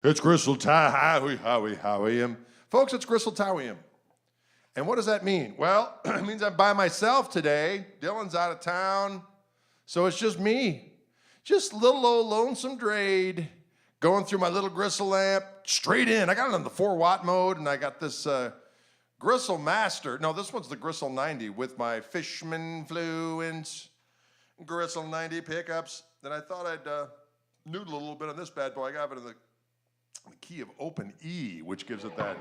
It's Gristletime. Folks, it's Gristletime. And what does that mean? Well, it means I'm by myself today. Dylan's out of town. So it's just me. Just little old lonesome Drade going through my little gristle lamp straight in. I got it on the 4-watt mode, and I got this Gristle Master. No, this one's the Gristle 90 with my Fishman Fluence Gristle 90 pickups. Then I thought I'd noodle a little bit on this bad boy. I got it in the key of open E, which gives it that.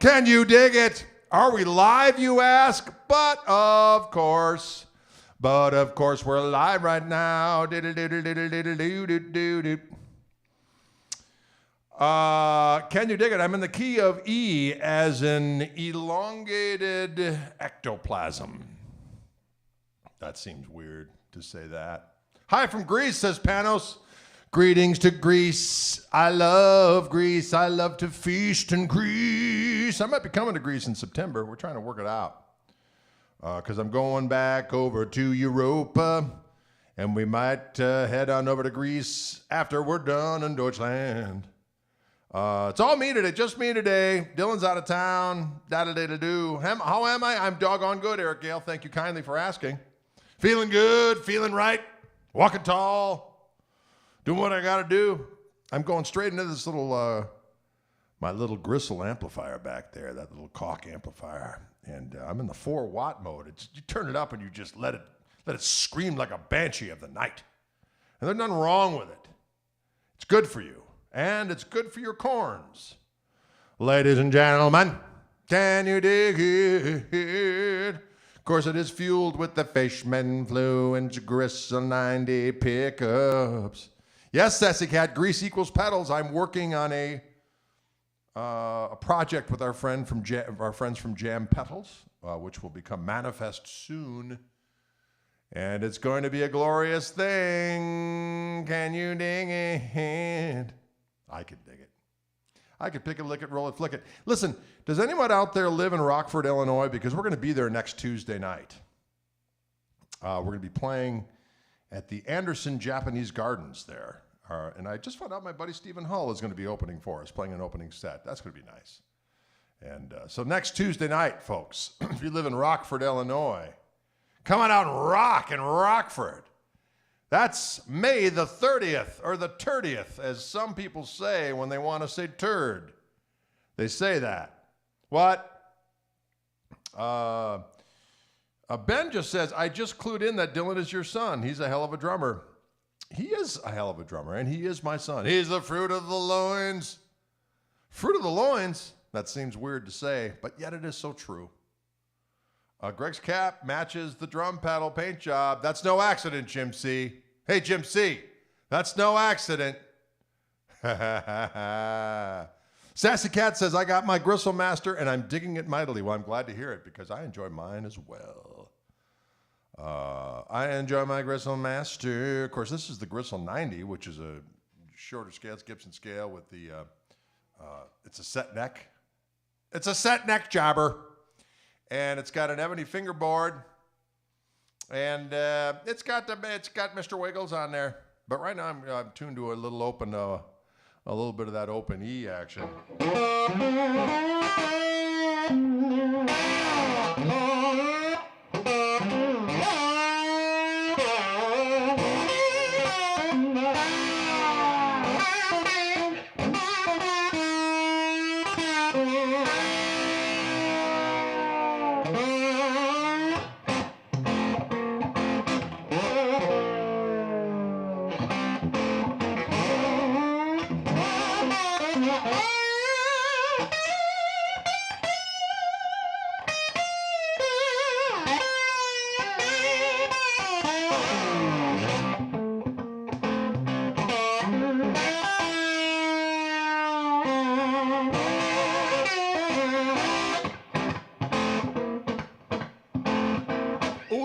Can you dig it? Are we live, you ask? But of course we're live right now. Can you dig it? I'm in the key of E as in elongated ectoplasm. That seems weird to say that. Hi from Greece, says Panos. Greetings to Greece. I love Greece. I love to feast in Greece. I might be coming to Greece in September. We're trying to work it out. Because I'm going back over to Europa. And we might head on over to Greece after we're done in Deutschland. It's all me today, just me today. Dylan's out of town. Da-da-da-da-do. How am I? I'm doggone good, Eric Gale. Thank you kindly for asking. Feeling good, feeling right, walking tall, doing what I got to do. I'm going straight into this little, my little Gristle amplifier back there, that little Koch amplifier. And I'm in the 4-watt mode. You turn it up and you just let it scream like a banshee of the night. And there's nothing wrong with it. It's good for you. And it's good for your corns. Ladies and gentlemen, can you dig it? Of course, it is fueled with the Fishman Fluence Gristle 90 pickups. Yes, Sassy Cat, grease equals pedals. I'm working on a project with our friends from Jam Petals, which will become manifest soon. And it's going to be a glorious thing. Can you dig it? I can dig it. I could pick it, lick it, roll it, flick it. Listen, does anyone out there live in Rockford, Illinois? Because we're going to be there next Tuesday night. We're going to be playing at the Anderson Japanese Gardens there. And I just found out my buddy Stephen Hull is going to be opening for us, playing an opening set. That's going to be nice. And so next Tuesday night, folks, if you live in Rockford, Illinois, come on out and rock in Rockford. That's May the 30th, or the 30th, as some people say when they want to say turd. They say that. What? Ben just says, I just clued in that Dylan is your son. He's a hell of a drummer. He is a hell of a drummer, and he is my son. He's the fruit of the loins. Fruit of the loins? That seems weird to say, but yet it is so true. Greg's cap matches the drum paddle paint job. That's no accident, Jim C. Hey, Jim C. That's no accident. Sassy Cat says, I got my Gristle Master, and I'm digging it mightily. Well, I'm glad to hear it, because I enjoy mine as well. I enjoy my Gristle Master. Of course, this is the Gristle 90, which is a shorter scale. It's Gibson scale with the, it's a set neck. It's a set neck jobber. And it's got an ebony fingerboard, and it's got Mr. Wiggles on there. But right now I'm tuned to a little open, a little bit of that open E action.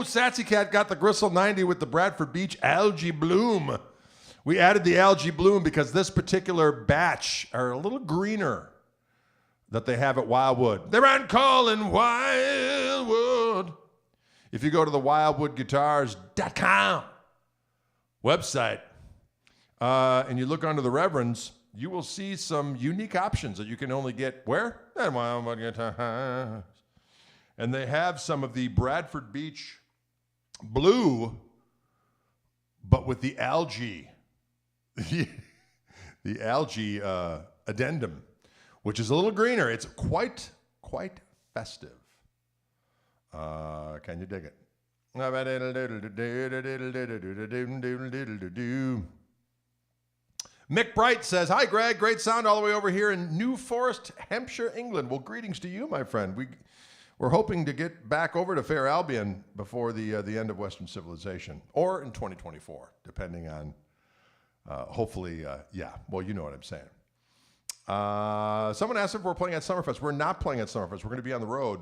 Sassy Cat got the Gristle 90 with the Bradford Beach Algae Bloom. We added the Algae Bloom because this particular batch are a little greener that they have at Wildwood. They're on call in Wildwood. If you go to the wildwoodguitars.com website and you look under the Reverends, you will see some unique options that you can only get where? At Wildwood Guitars. And they have some of the Bradford Beach Blue, but with the algae, the algae addendum, which is a little greener. It's quite festive. Can you dig it? Mick Bright says, hi, Greg. Great sound all the way over here in New Forest, Hampshire, England. Well, greetings to you, my friend. We're hoping to get back over to Fair Albion before the end of Western civilization, or in 2024, depending on, hopefully, yeah. Well, you know what I'm saying. Someone asked if we're playing at Summerfest. We're not playing at Summerfest. We're going to be on the road.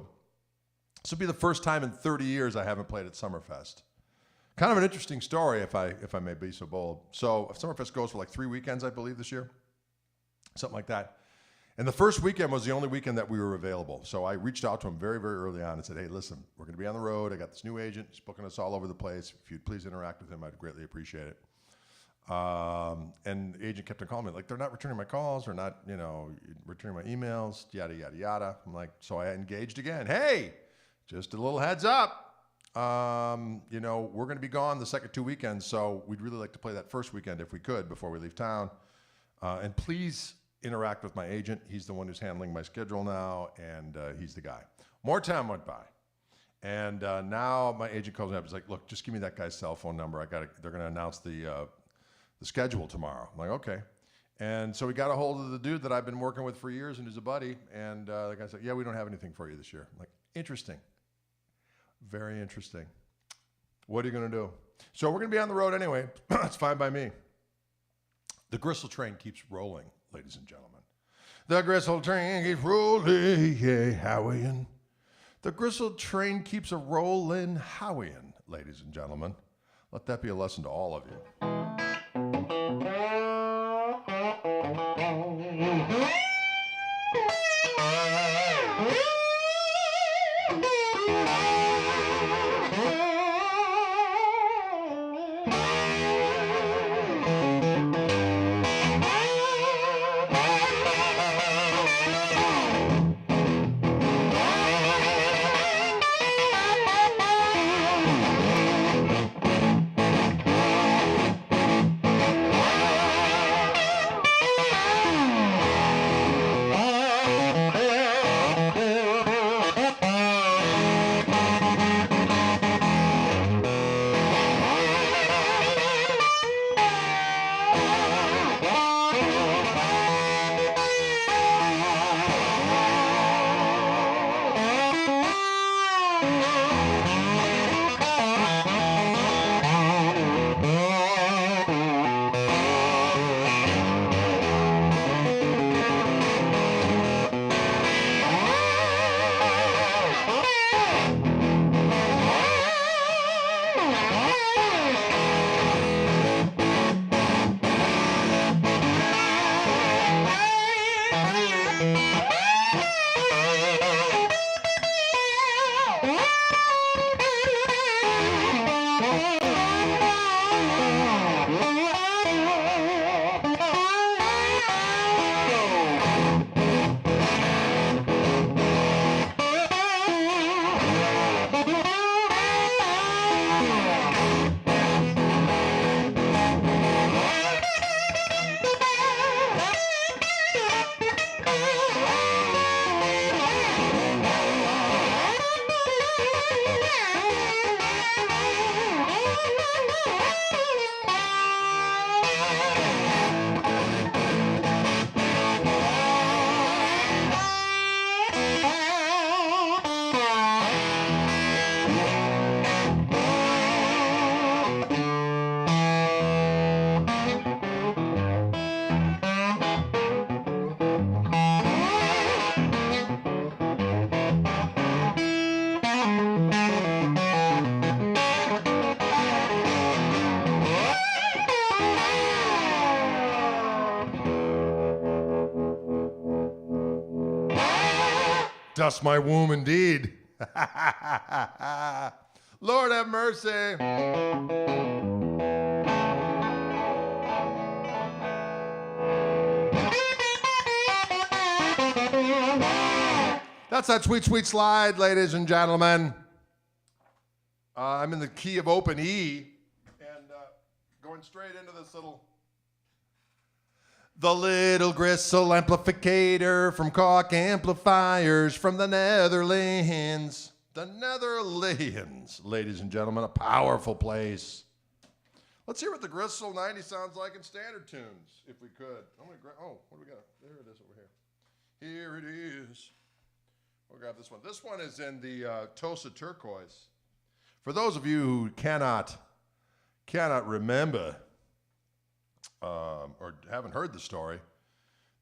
This will be the first time in 30 years I haven't played at Summerfest. Kind of an interesting story, if I may be so bold. So Summerfest goes for like 3 weekends, I believe, this year, something like that. And the first weekend was the only weekend that we were available. So I reached out to him very, very early on and said, hey, listen, we're going to be on the road. I got this new agent. He's booking us all over the place. If you'd please interact with him, I'd greatly appreciate it. And the agent kept on calling me, like, they're not returning my calls. They're not, returning my emails, yada, yada, yada. I'm like, so I engaged again. Hey, just a little heads up. We're going to be gone the second 2 weekends. So we'd really like to play that first weekend if we could before we leave town. And please interact with my agent. He's the one who's handling my schedule now, and he's the guy. More time went by, and now my agent calls me up. He's like, "Look, just give me that guy's cell phone number. They're going to announce the schedule tomorrow." I'm like, "Okay." And so we got a hold of the dude that I've been working with for years, and who's a buddy. And the guy said, "Yeah, we don't have anything for you this year." I'm like, "Interesting, very interesting. What are you going to do?" So we're going to be on the road anyway. It's fine by me. The Gristle train keeps rolling, ladies and gentlemen. The Gristle train keeps rolling, yeah, howieing. The Gristle train keeps a rolling, howieing, ladies and gentlemen. Let that be a lesson to all of you. Dust my womb indeed. Lord have mercy. That's that sweet, sweet slide, ladies and gentlemen. I'm in the key of open E and going straight into this the little Gristle amplificator from Koch amplifiers from the Netherlands. The Netherlands, ladies and gentlemen, a powerful place. Let's hear what the Gristle 90 sounds like in standard tunes, if we could. I'm gonna what do we got? There it is over here. Here it is. We'll grab this one. This one is in the Tosa turquoise. For those of you who cannot remember or haven't heard the story,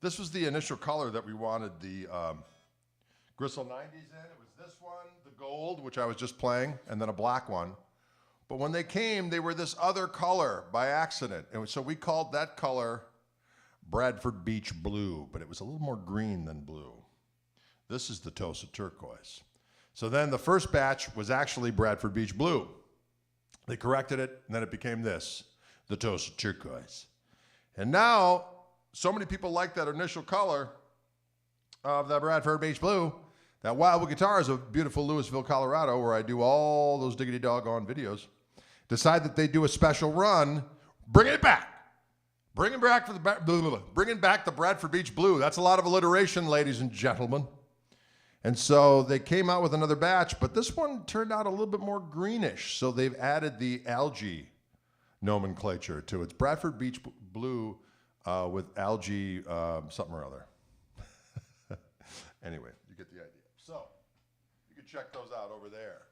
this was the initial color that we wanted the Gristle 90s in. It was this one, the gold, which I was just playing, and then a black one. But when they came, they were this other color by accident. And so we called that color Bradford Beach Blue, but it was a little more green than blue. This is the Tosa Turquoise. So then the first batch was actually Bradford Beach Blue. They corrected it, and then it became this, the Tosa Turquoise. And now, so many people like that initial color of the Bradford Beach Blue that Wildwood Guitars of beautiful Louisville, Colorado, where I do all those diggity doggone videos, decide that they do a special run, bringing it back. Bringing back the Bradford Beach Blue. That's a lot of alliteration, ladies and gentlemen. And so they came out with another batch, but this one turned out a little bit more greenish. So they've added the algae nomenclature to it. It's Bradford Beach Blue with algae something or other. Anyway, you get the idea. So you can check those out over there.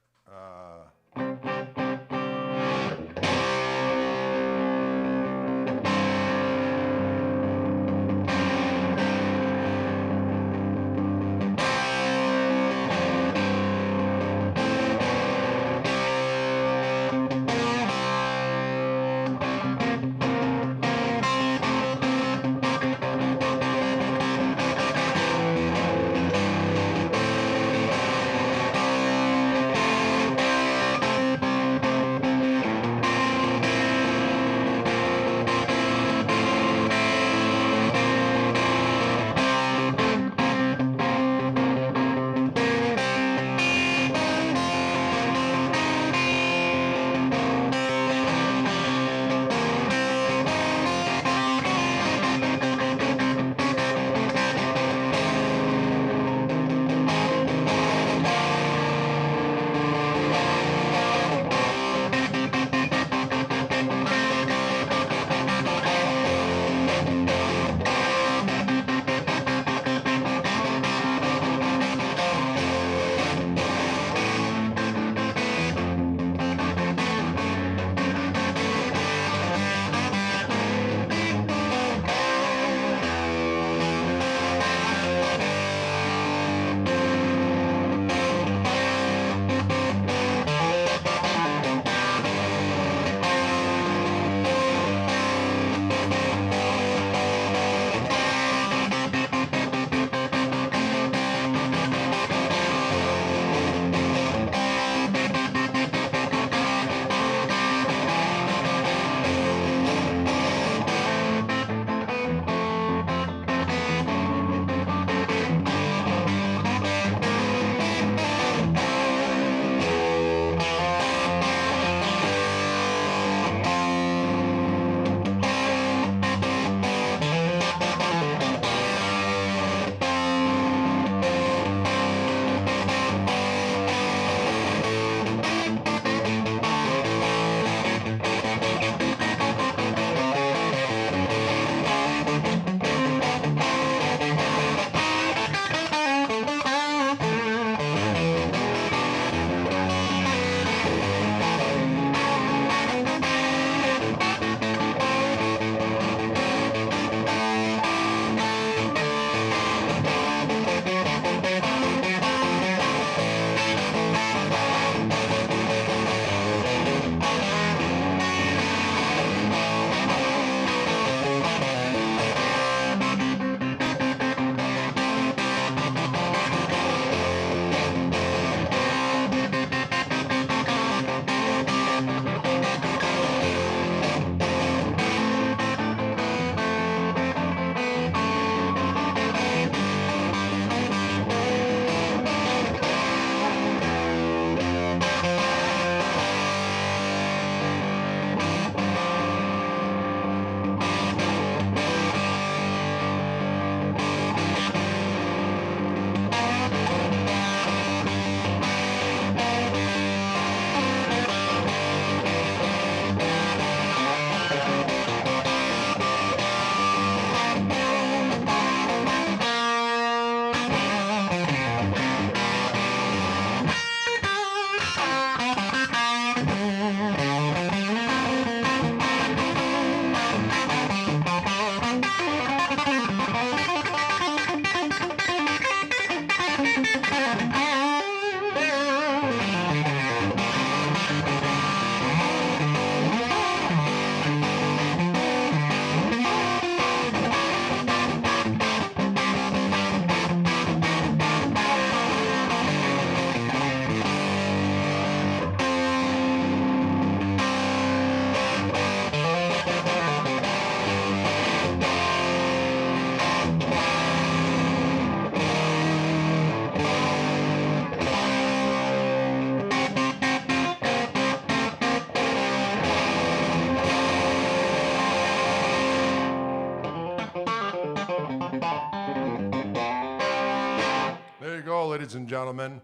ladies and gentlemen.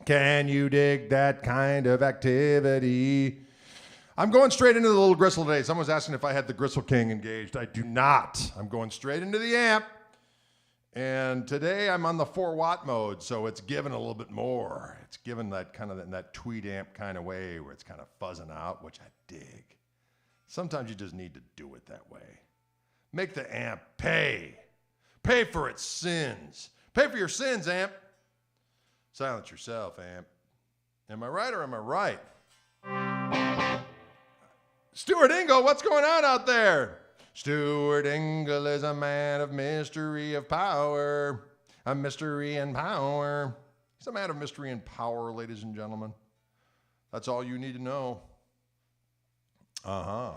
Can you dig that kind of activity? I'm going straight into the little Gristle today. Someone's asking if I had the Gristle King engaged. I do not. I'm going straight into the amp. And today I'm on the 4-watt mode, so it's giving a little bit more. It's giving that kind of in that tweed amp kind of way where it's kind of fuzzing out, which I dig. Sometimes you just need to do it that way. Make the amp pay. Pay for its sins. Pay for your sins, amp. Silence yourself, amp. Am I right or am I right? Stuart Ingle, what's going on out there? Stuart Ingle is a man of mystery of power. A mystery and power. He's a man of mystery and power, ladies and gentlemen. That's all you need to know. Uh-huh.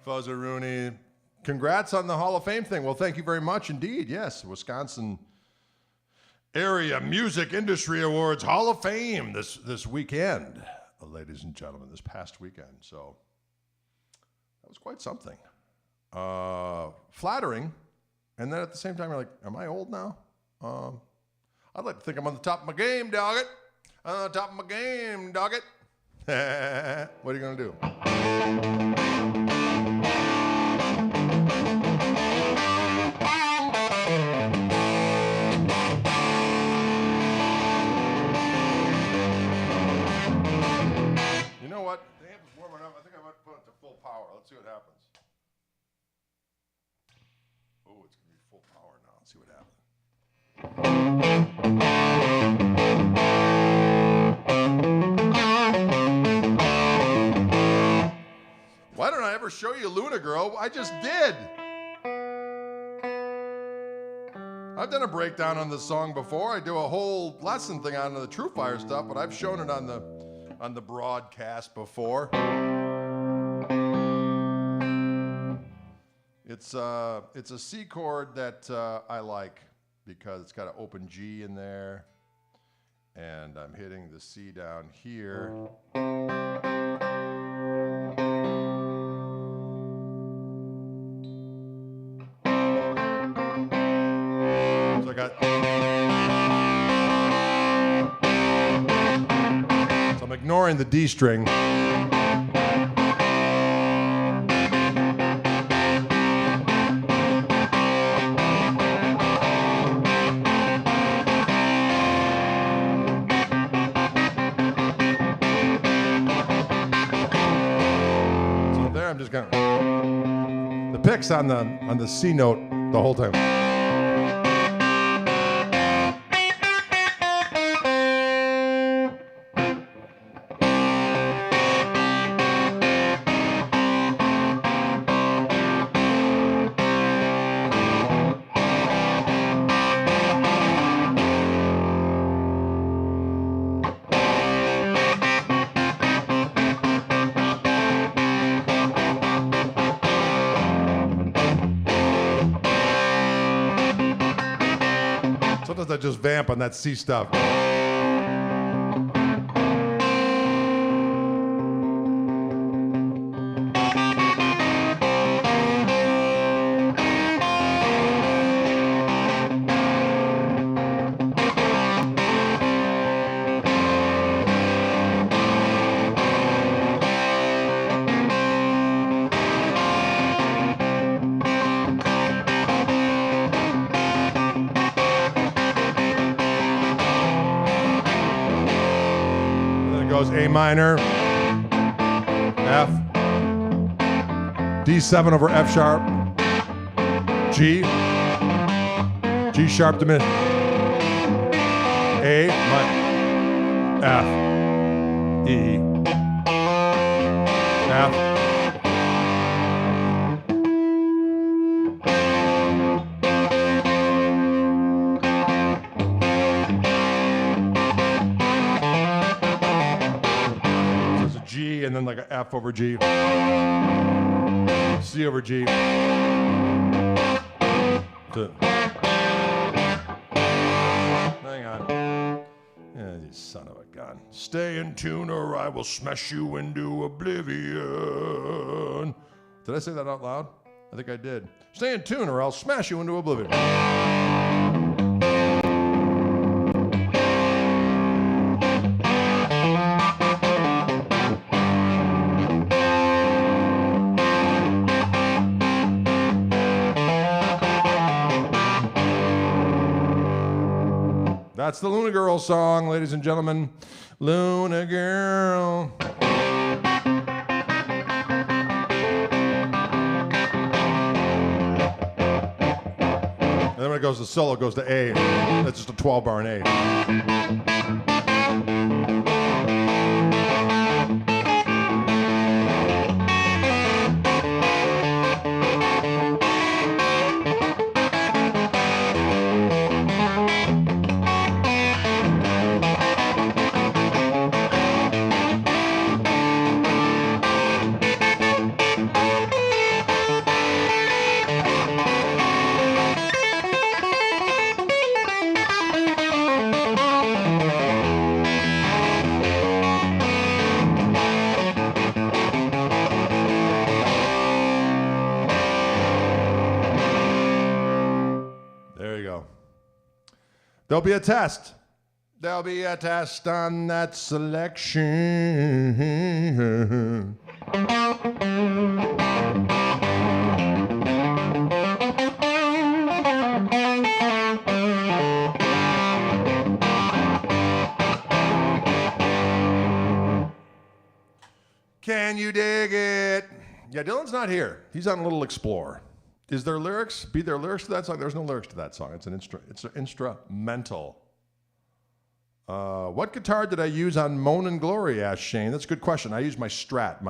Fuzzaroonie, congrats on the Hall of Fame thing. Well, thank you very much indeed. Yes, Wisconsin Area Music Industry Awards Hall of Fame this weekend, ladies and gentlemen, this past weekend. So that was quite something. Flattering. And then at the same time, you're like, am I old now? I'd like to think I'm on the top of my game, dog it. On the top of my game, dog it. What are you going to do? You know what? The amp is warming up. I think I might put it to full power. Let's see what happens. Oh, it's going to be full power now. Let's see what happens. Why don't I ever show you Luna Girl? I just did. I've done a breakdown on this song before. I do a whole lesson thing on the True Fire stuff, but I've shown it on the broadcast before. It's a C chord that I like because it's got an open G in there, and I'm hitting the C down here. So I got. So I'm ignoring the D string. The pick's on the C note the whole time. Sometimes I just vamp on that C stuff. Goes A minor, F, D7 over F sharp, G, G sharp diminished, A, F, E, F, and then like an F over G, C over G, hang on, You son of a gun. Stay in tune or I will smash you into oblivion. Did I say that out loud? I think I did. Stay in tune or I'll smash you into oblivion. That's the Luna Girl song, ladies and gentlemen. Luna Girl. And then when it goes to solo, it goes to A. That's just a 12-bar in A. There'll be a test. There'll be a test on that selection. Can you dig it? Yeah, Dylan's not here. He's on a little explore. Is there lyrics? Be there lyrics to that song? There's no lyrics to that song. It's an instrumental. What guitar did I use on Moan and Glory? Asked Shane. That's a good question. I used my Strat.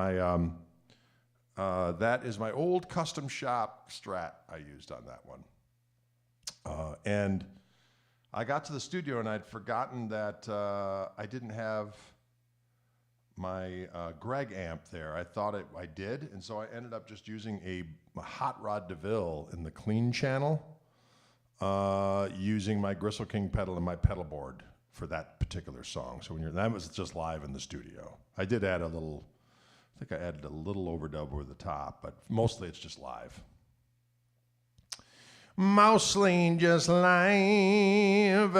That is my old custom shop Strat. I used on that one. And I got to the studio and I'd forgotten that I didn't have my Greg amp there. I thought I did, and so I ended up just using a Hot Rod DeVille in the clean channel, using my Gristle King pedal and my pedal board for that particular song. So that was just live in the studio. I did add I think I added a little overdub over the top, but mostly it's just live. Mostly just live.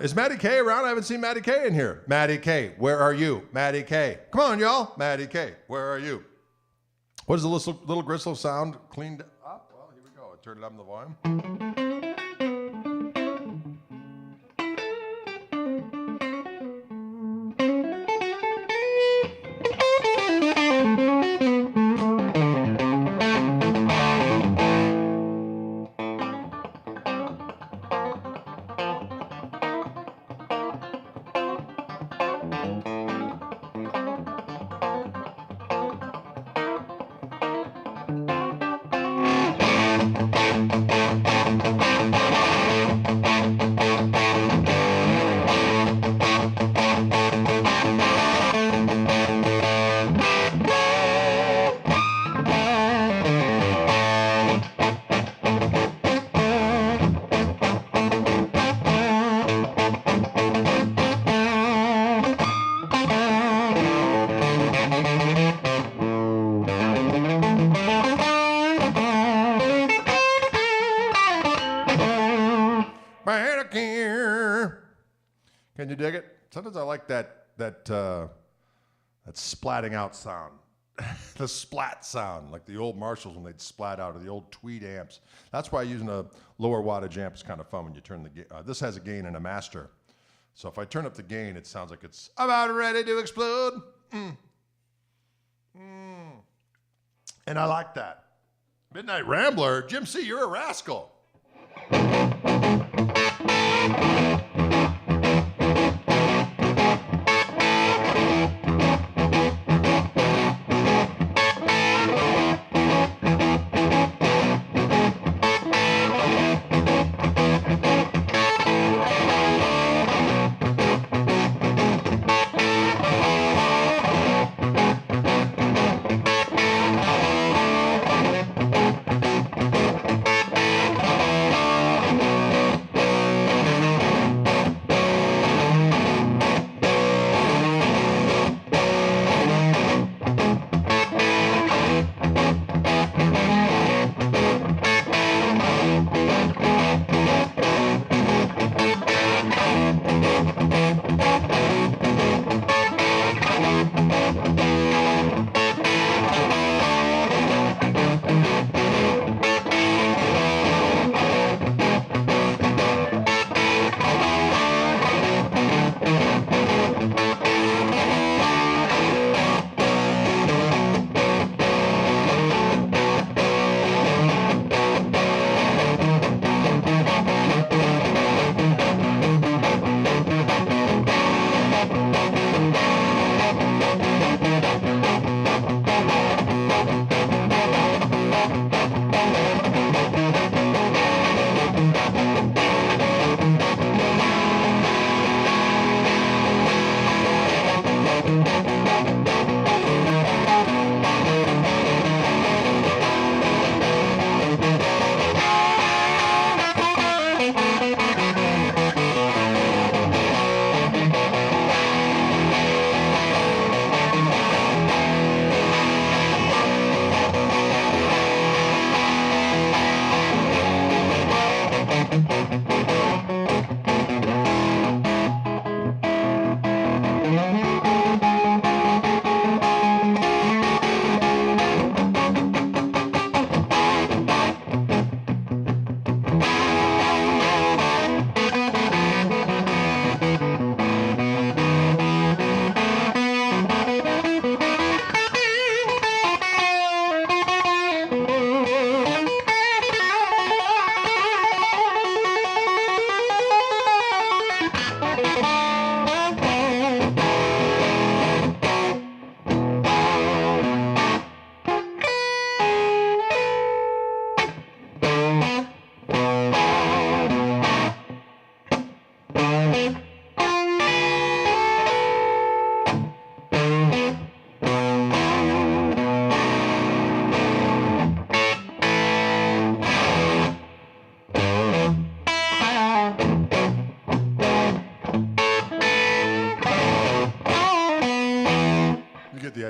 Is Maddie K around? I haven't seen Maddie K in here. Maddie K, where are you? Maddie K. Come on, y'all. Maddie K, where are you? What does the little Gristle sound cleaned up? Well, here we go. I turned it up in the volume. Can you dig it? Sometimes I like that splatting out sound, the splat sound, like the old Marshalls when they'd splat out, or the old Tweed amps. That's why using a lower wattage amp is kind of fun when you turn the gain. This has a gain and a master, so if I turn up the gain, it sounds like it's about ready to explode. And I like that. Midnight Rambler, Jim C., you're a rascal.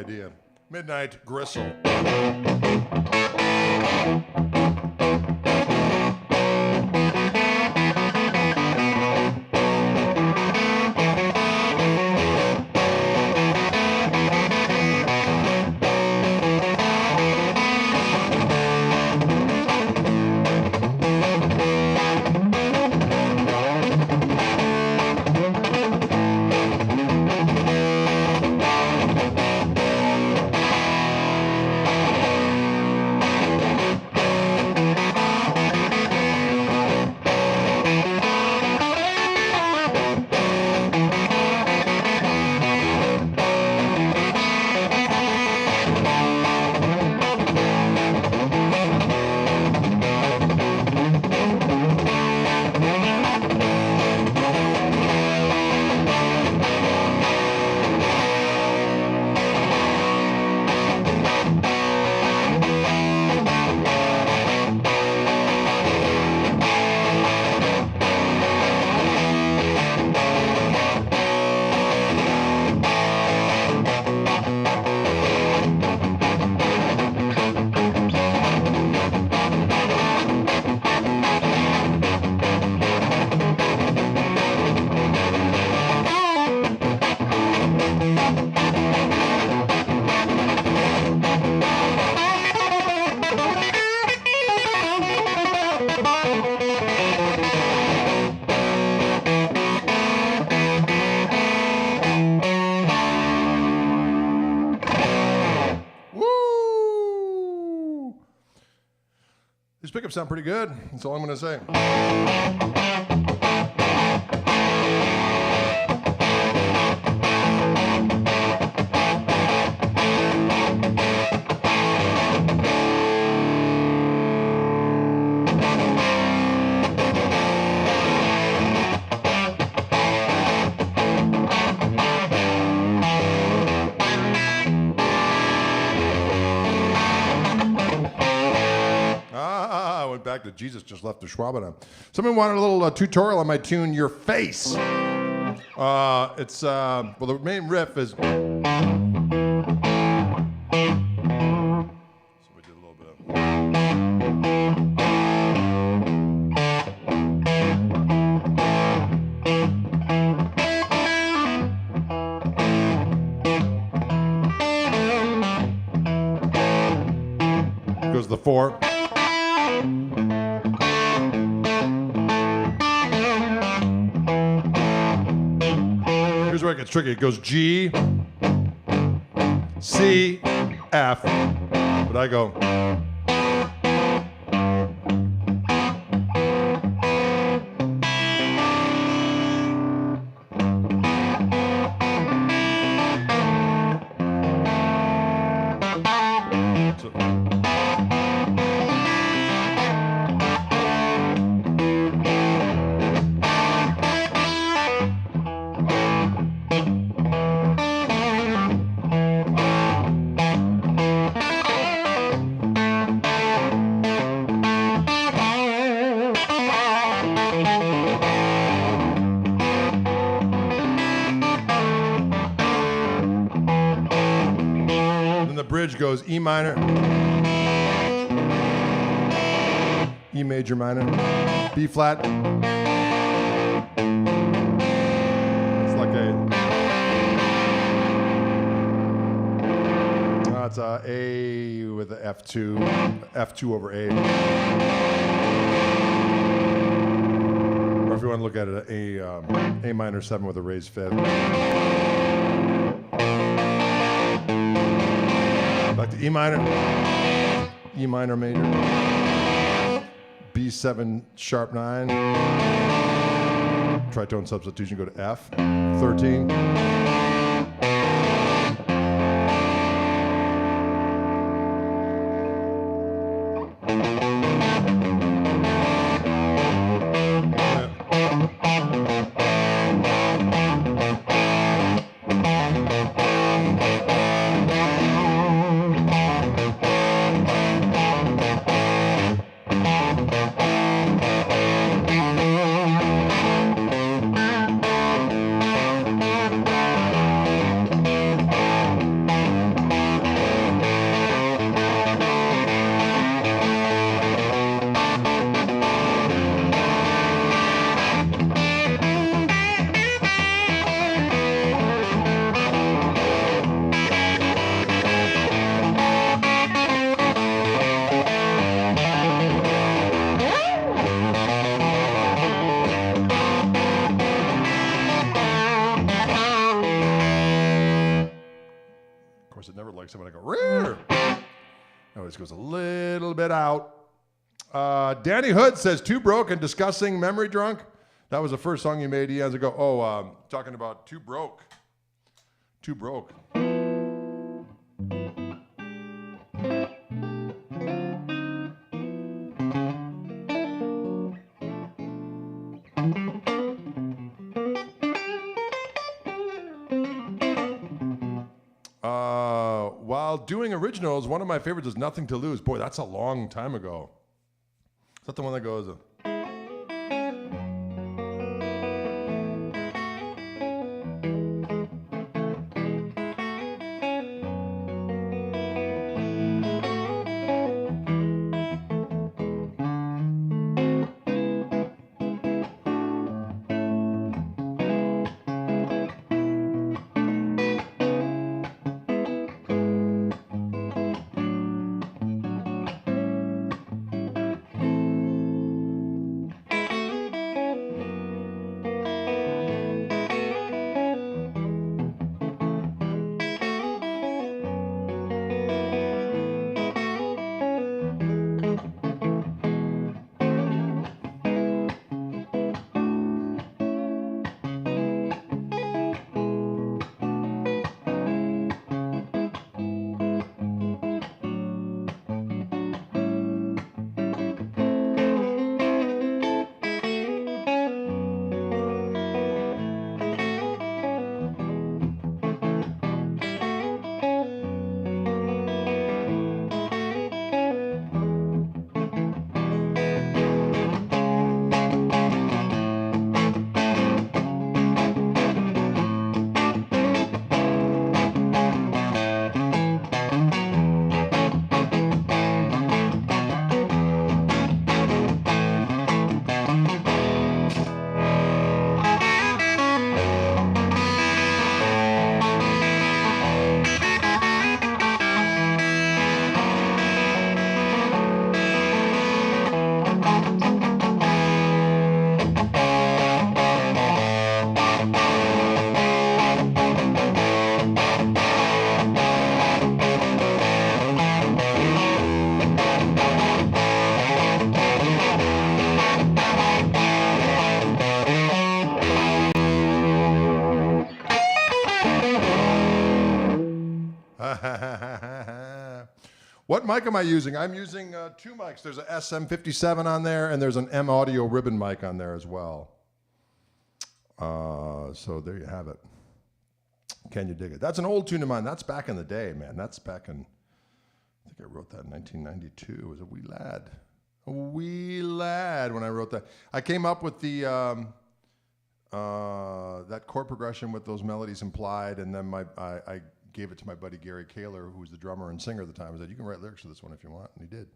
idea. Midnight Gristle. These pickups sound pretty good. That's all I'm going to say. Back to Jesus Just Left the Schwabana. Someone wanted a little tutorial on my tune, Your Face. Well, the main riff is. So we did a little bit of. Goes the 4. Here's where it gets tricky. It goes G, C, F, but I go. Bridge goes E minor, E major minor, B flat. It's like it's a A with a F2, F2 over A. Or if you want to look at it, A minor 7 with a raised 5th. Back to E minor, E minor major, B7 sharp 9, tritone substitution, go to F, 13. except when I go, rear. It always goes a little bit out. Danny Hood says, Too Broke and Discussing Memory Drunk. That was the first song you made years ago. Oh, talking about Too Broke. Too Broke. While doing originals, one of my favorites is Nothing to Lose. Boy, that's a long time ago. Is that the one that goes... What mic am I using? I'm using two mics. There's an SM57 on there, and there's an M Audio ribbon mic on there as well. So there you have it. Can you dig it? That's an old tune of mine. That's back in the day, man. That's back in, I think I wrote that in 1992. I was a wee lad. A wee lad when I wrote that. I came up with the that chord progression with those melodies implied, and then I gave it to my buddy Gary Kaler, who was the drummer and singer at the time. I said, you can write lyrics to this one if you want, and he did.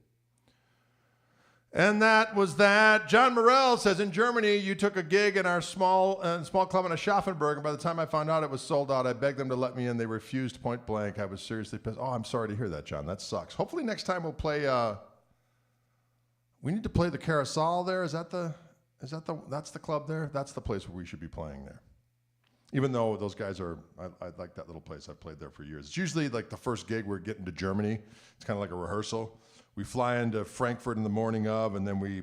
And that was that. John Morell says, in Germany, you took a gig in our small club in Aschaffenburg, and by the time I found out it was sold out, I begged them to let me in. They refused point blank. I was seriously pissed. Oh, I'm sorry to hear that, John. That sucks. Hopefully next time we'll play, we need to play the Carousel there. That's the club there? That's the place where we should be playing there. Even though those guys are, I like that little place. I've played there for years. It's usually like the first gig we're getting to Germany. It's kind of like a rehearsal. We fly into Frankfurt in the morning of, and then we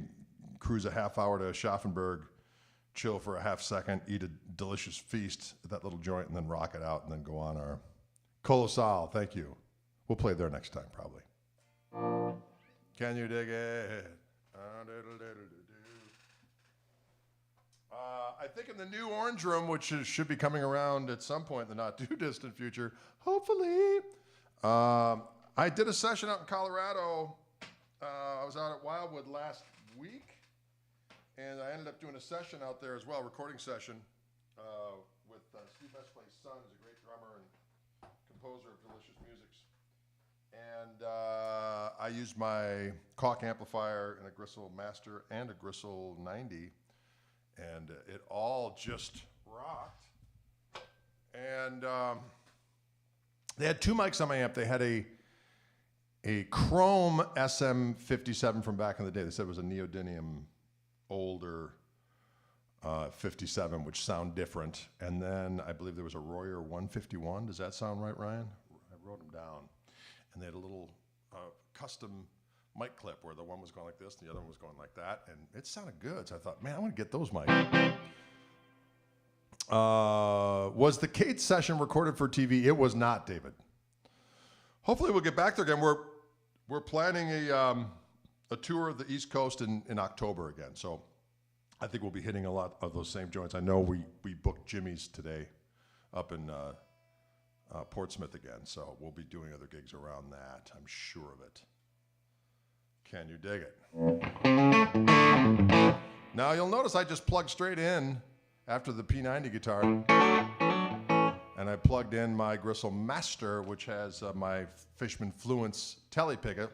cruise a half hour to Aschaffenburg, chill for a half second, eat a delicious feast at that little joint, and then rock it out, and then go on our Colossal. Thank you. We'll play there next time, probably. Can you dig it? I think in the new Orange Room, which should be coming around at some point in the not too distant future, hopefully. I did a session out in Colorado. I was out at Wildwood last week, and I ended up doing a session out there as well, recording session with Steve Mesplay's son, who's a great drummer and composer of delicious music. And I used my Koch amplifier and a Gristle Master and a Gristle 90. And it all just rocked. And they had two mics on my amp. They had a Chrome SM57 from back in the day. They said it was a neodymium older 57, which sound different. And then I believe there was a Royer 151. Does that sound right, Ryan? I wrote them down. and they had a little custom mic clip where the one was going like this and the other one was going like that, and it sounded good. So I thought, man, I'm gonna get those mics. Was the Kate session recorded for TV? It was not, David. Hopefully we'll get back there again. We're planning a tour of the East Coast in October again. So I think we'll be hitting a lot of those same joints. I know we booked Jimmy's today up in Portsmouth again. So we'll be doing other gigs around that. I'm sure of it. Can you dig it? Now you'll notice I just plugged straight in after the P90 guitar. And I plugged in my Gristle Master, which has my Fishman Fluence Tele pickup.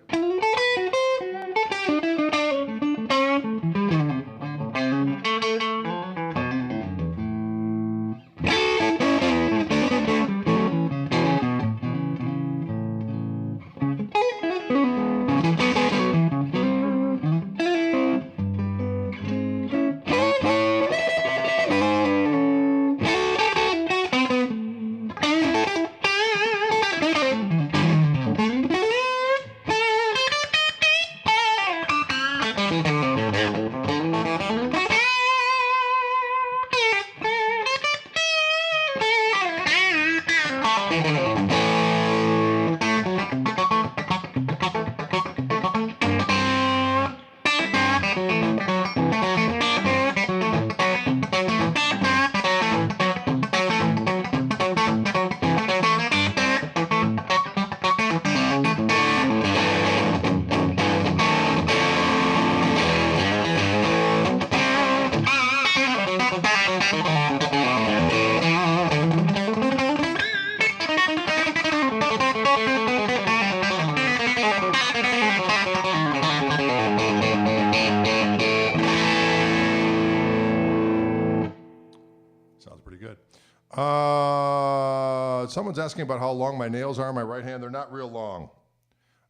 Someone's asking about how long my nails are on my right hand. They're not real long.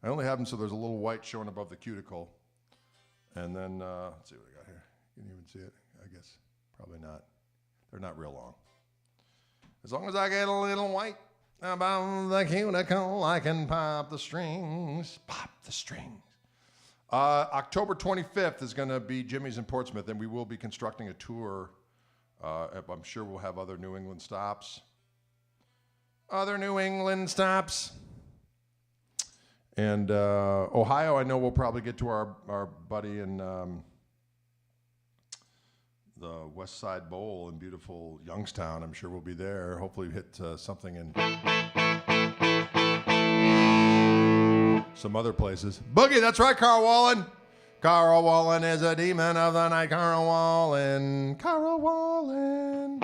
I only have them so there's a little white showing above the cuticle. And then, let's see what I got here. You can even see it, I guess. Probably not. They're not real long. As long as I get a little white above the cuticle, I can pop the strings. Pop the strings. October 25th is going to be Jimmy's in Portsmouth, and we will be constructing a tour. I'm sure we'll have other New England stops. Other New England stops. And Ohio, I know we'll probably get to our buddy in the West Side Bowl in beautiful Youngstown. I'm sure we'll be there. Hopefully hit something in some other places. Boogie, that's right, Carl Wallen. Carl Wallen is a demon of the night. Carl Wallen. Carl Wallen.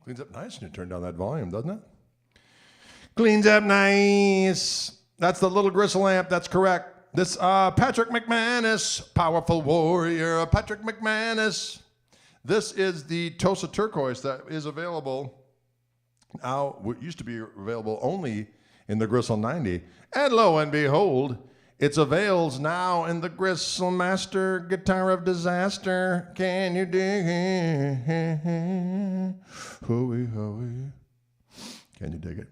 Cleans up nice when you turn down that volume, doesn't it? Cleans up nice. That's the little gristle amp. That's correct. This Patrick McManus, powerful warrior, Patrick McManus. This is the Tosa Turquoise that is available now. What used to be available only in the Gristle 90, and lo and behold, it's avails now in the Gristle Master Guitar of Disaster. Can you dig it? Hooey, hooey. Can you dig it?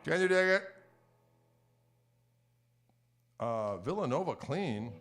Can you dig it? Villanova Clean.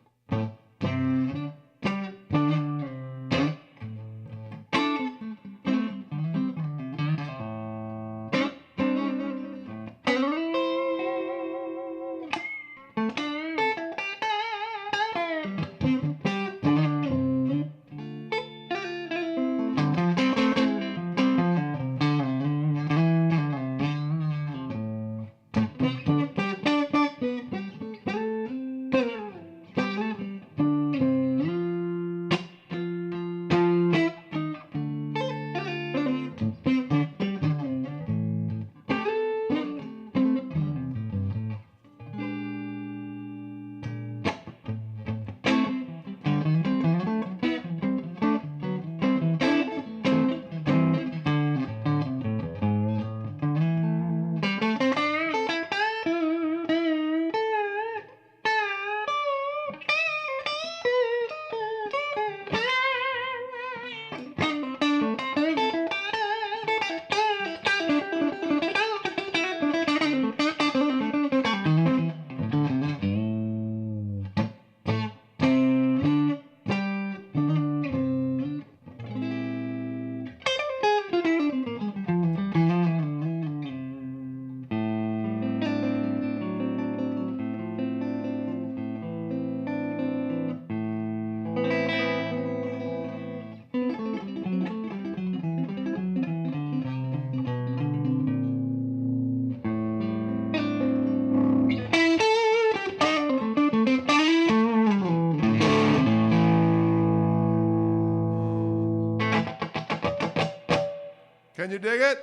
Can you dig it?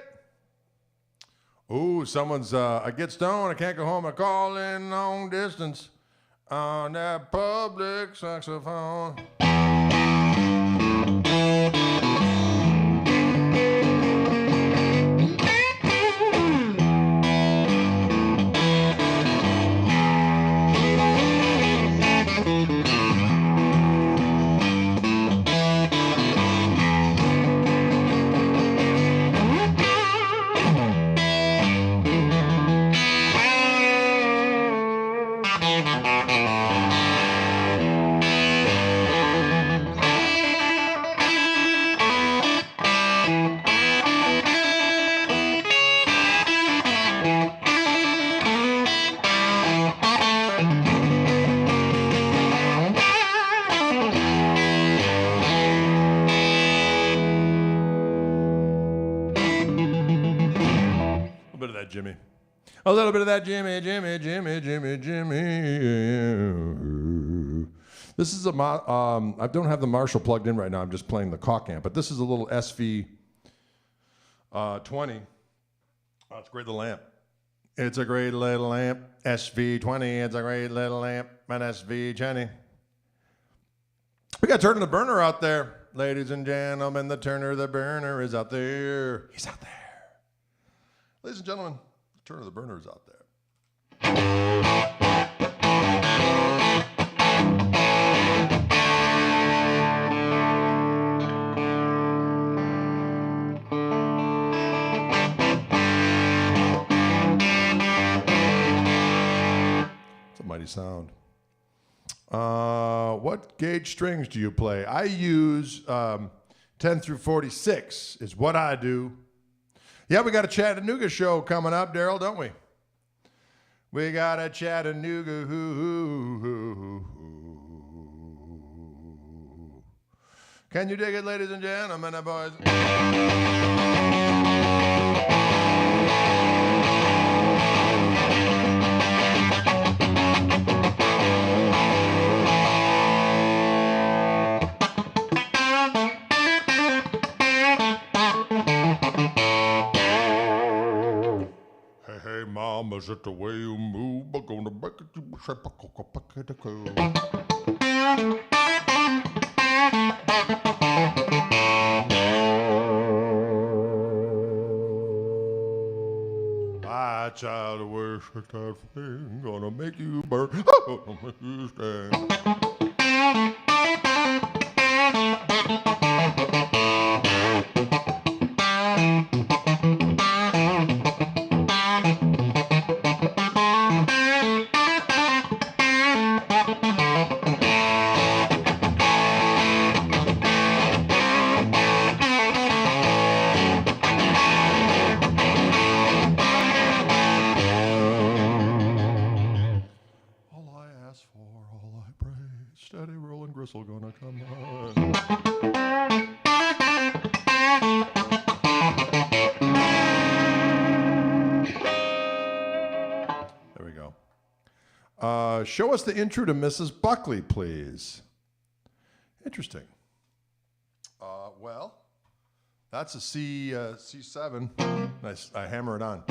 Ooh, someone's, I get stoned, I can't go home, I call in long distance on that public saxophone. bit of that Jimmy. A little bit of that Jimmy, Jimmy, Jimmy, Jimmy, Jimmy. This is I don't have the Marshall plugged in right now. I'm just playing the Koch amp, but this is a little SV 20. Oh, it's a great little amp. It's a great little amp. SV20. It's a great little amp. An SV20. We got Turner the Burner out there. Ladies and gentlemen, the Turner the Burner is out there. He's out there. Ladies and gentlemen, the Turner the Burner is out there. It's a mighty sound. What gauge strings do you play? I use 10 through 46 is what I do. Yeah, we got a Chattanooga show coming up, Daryl, don't we? We got a Chattanooga. Can you dig it, ladies and gentlemen and boys? Hey, mama, is it the way you move? I'm gonna break it to my child, worship that thing, gonna make you burn, gonna make you stand. Steady rolling gristle gonna come on. There we go. Show us the intro to Mrs. Buckley, please. Interesting. Well, that's a C7. Nice. I hammer it on.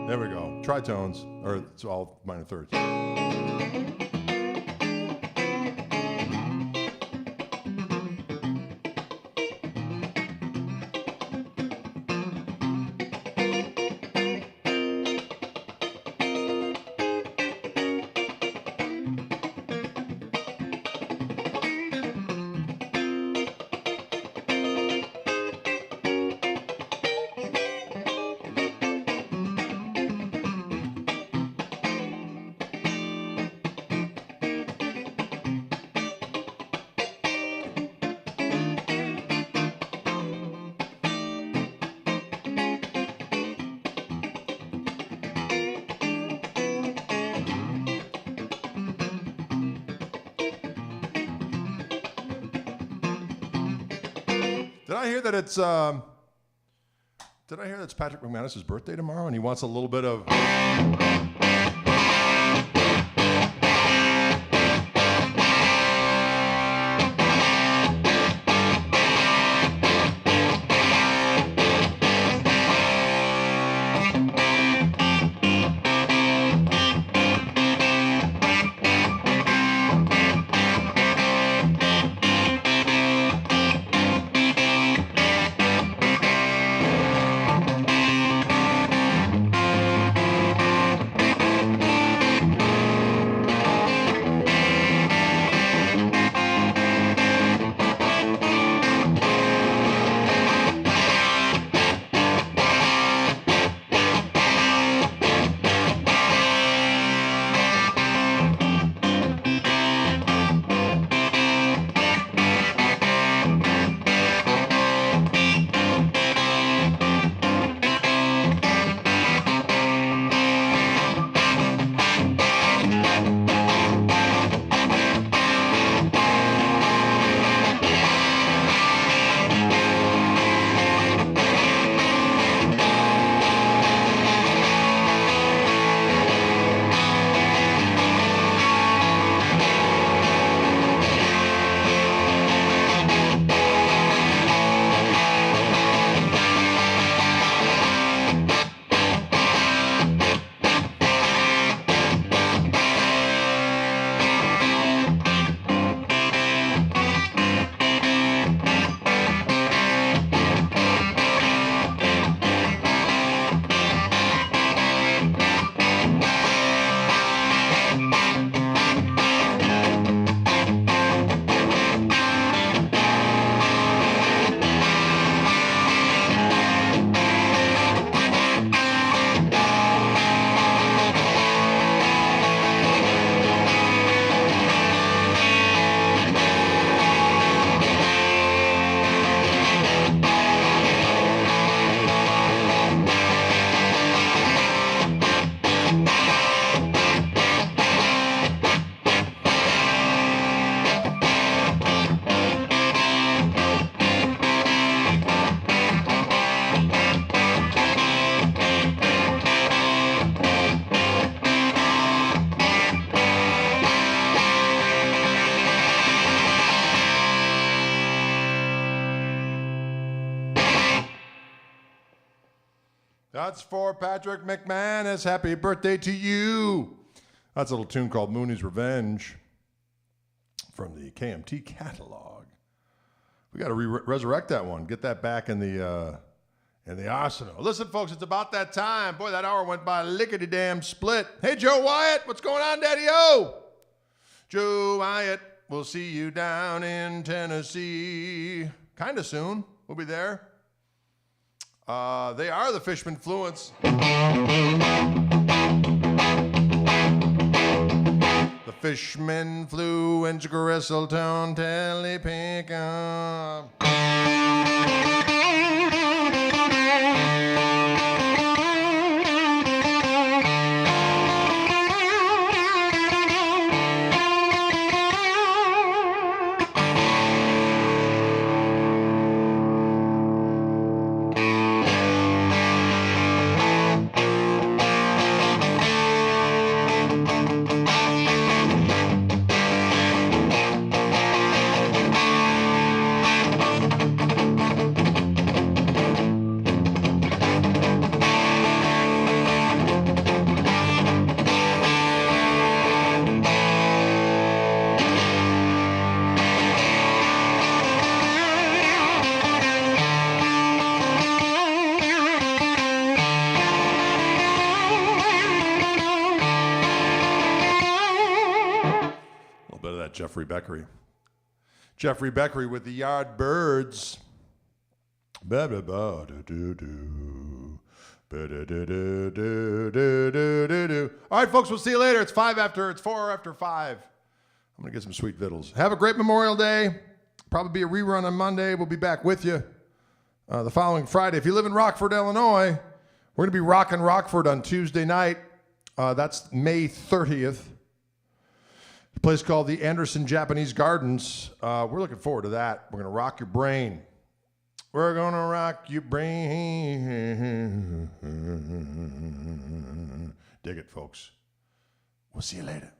There we go. Tritones, or it's all minor thirds. Did I hear that it's Patrick McManus's birthday tomorrow, and he wants a little bit of? That's for Patrick McManus. Happy birthday to you. That's a little tune called Mooney's Revenge from the KMT catalog. We got to resurrect that one. Get that back in the arsenal. Listen, folks, it's about that time. Boy, that hour went by lickety-damn split. Hey, Joe Wyatt, what's going on, Daddy-O? Joe Wyatt, we'll see you down in Tennessee. Kind of soon. We'll be there. They are the Fishman Fluence. The Fishman Fluence, Gristletime, Telepickup. Jeffrey Beckery with the Yardbirds. All right, folks, we'll see you later. It's 4 after 5. I'm going to get some sweet vittles. Have a great Memorial Day. Probably be a rerun on Monday. We'll be back with you the following Friday. If you live in Rockford, Illinois, we're going to be rocking Rockford on Tuesday night. That's May 30th. A place called the Anderson Japanese Gardens. We're looking forward to that. We're going to rock your brain. We're going to rock your brain. Dig it, folks. We'll see you later.